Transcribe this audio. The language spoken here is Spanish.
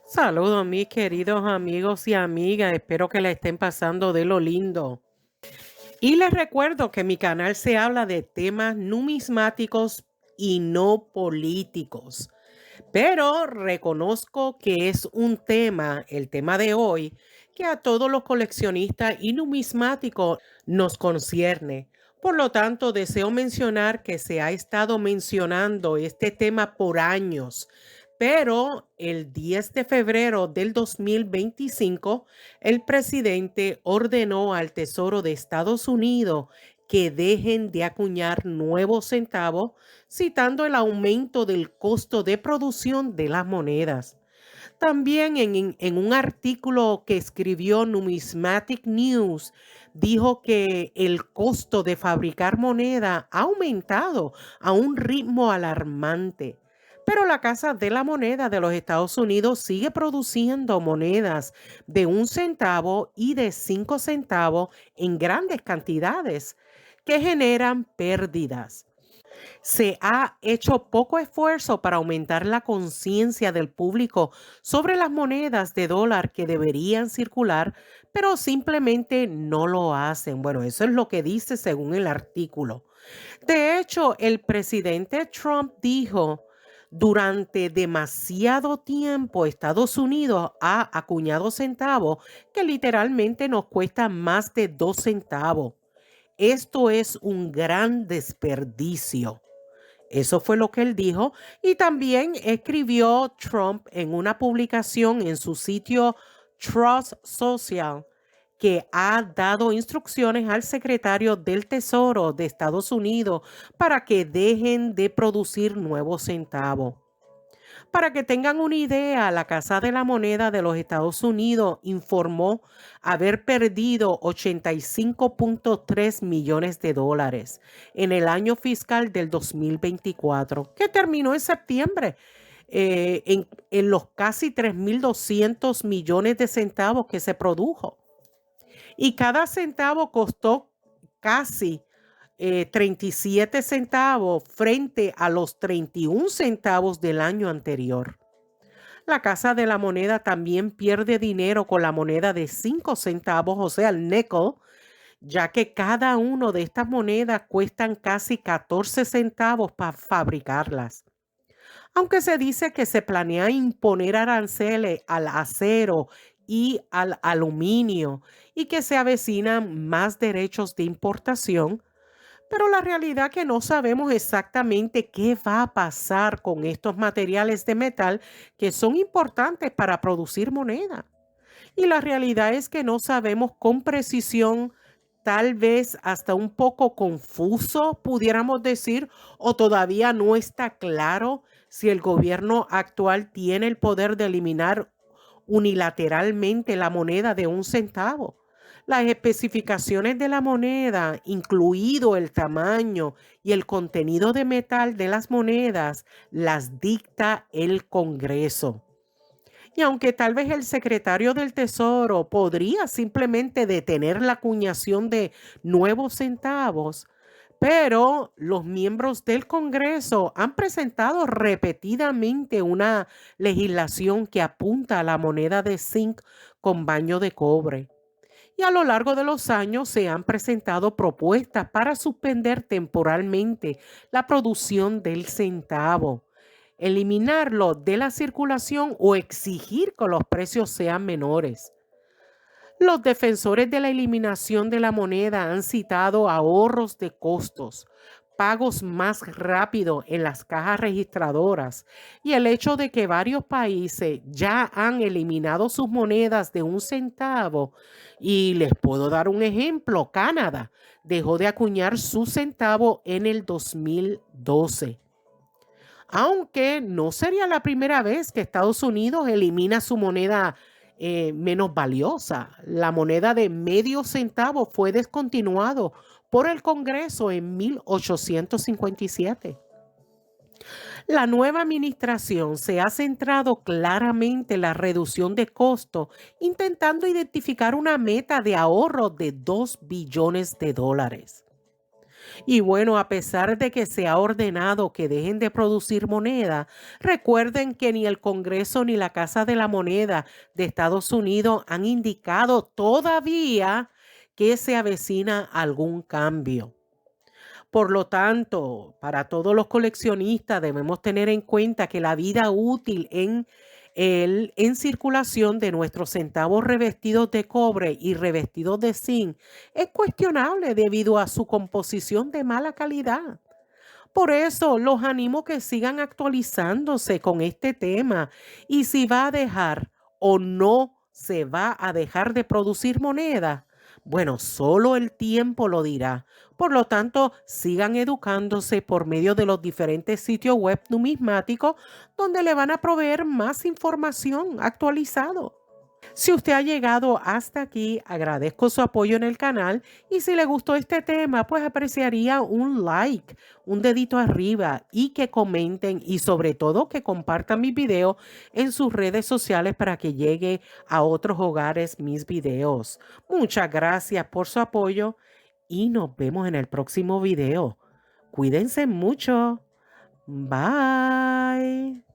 Saludos mis queridos amigos y amigas, espero que la estén pasando de lo lindo. Y les recuerdo que mi canal se habla de temas numismáticos y no políticos, pero reconozco que es un tema, el tema de hoy, que a todos los coleccionistas y numismáticos nos concierne. Por lo tanto, deseo mencionar que se ha estado mencionando este tema por años, pero el 10 de febrero del 2025, el presidente ordenó al Tesoro de Estados Unidos que dejen de acuñar nuevos centavos, citando el aumento del costo de producción de las monedas. También en un artículo que escribió Numismatic News, dijo que el costo de fabricar moneda ha aumentado a un ritmo alarmante. Pero la Casa de la Moneda de los Estados Unidos sigue produciendo monedas de 1 centavo y de 5 centavos en grandes cantidades que generan pérdidas. Se ha hecho poco esfuerzo para aumentar la conciencia del público sobre las monedas de dólar que deberían circular, pero simplemente no lo hacen. Bueno, eso es lo que dice según el artículo. De hecho, el presidente Trump dijo, durante demasiado tiempo Estados Unidos ha acuñado centavos que literalmente nos cuestan más de 2 centavos. Esto es un gran desperdicio. Eso fue lo que él dijo. Y también escribió Trump en una publicación en su sitio Trust Social que ha dado instrucciones al secretario del Tesoro de Estados Unidos para que dejen de producir nuevos centavos. Para que tengan una idea, la Casa de la Moneda de los Estados Unidos informó haber perdido 85.3 millones de dólares en el año fiscal del 2024, que terminó en septiembre, en los casi 3.200 millones de centavos que se produjo. Y cada centavo costó casi 37 centavos frente a los 31 centavos del año anterior. La Casa de la Moneda también pierde dinero con la moneda de 5 centavos, o sea, el nickel, ya que cada uno de estas monedas cuestan casi 14 centavos para fabricarlas. Aunque se dice que se planea imponer aranceles al acero y al aluminio y que se avecinan más derechos de importación, pero la realidad es que no sabemos exactamente qué va a pasar con estos materiales de metal que son importantes para producir moneda. Y la realidad es que no sabemos con precisión, tal vez hasta un poco confuso, pudiéramos decir, o todavía no está claro si el gobierno actual tiene el poder de eliminar unilateralmente la moneda de 1 centavo. Las especificaciones de la moneda, incluido el tamaño y el contenido de metal de las monedas, las dicta el Congreso. Y aunque tal vez el secretario del Tesoro podría simplemente detener la acuñación de nuevos centavos, pero los miembros del Congreso han presentado repetidamente una legislación que apunta a la moneda de zinc con baño de cobre. Y a lo largo de los años se han presentado propuestas para suspender temporalmente la producción del centavo, eliminarlo de la circulación o exigir que los precios sean menores. Los defensores de la eliminación de la moneda han citado ahorros de costos, pagos más rápidos en las cajas registradoras y el hecho de que varios países ya han eliminado sus monedas de 1 centavo. Y les puedo dar un ejemplo, Canadá dejó de acuñar su centavo en el 2012. Aunque no sería la primera vez que Estados Unidos elimina su moneda menos valiosa. La moneda de medio centavo fue descontinuado por el Congreso en 1857. La nueva administración se ha centrado claramente en la reducción de costos, intentando identificar una meta de ahorro de 2 billones de dólares. Y bueno, a pesar de que se ha ordenado que dejen de producir moneda, recuerden que ni el Congreso ni la Casa de la Moneda de Estados Unidos han indicado todavía que se avecina algún cambio. Por lo tanto, para todos los coleccionistas debemos tener en cuenta que la vida útil en circulación de nuestros centavos revestidos de cobre y revestidos de zinc es cuestionable debido a su composición de mala calidad. Por eso los animo que sigan actualizándose con este tema y si va a dejar o no se va a dejar de producir moneda. Bueno, solo el tiempo lo dirá. Por lo tanto, sigan educándose por medio de los diferentes sitios web numismáticos donde le van a proveer más información actualizado. Si usted ha llegado hasta aquí, agradezco su apoyo en el canal y si le gustó este tema, pues apreciaría un like, un dedito arriba y que comenten y sobre todo que compartan mis videos en sus redes sociales para que llegue a otros hogares mis videos. Muchas gracias por su apoyo y nos vemos en el próximo video. Cuídense mucho. Bye.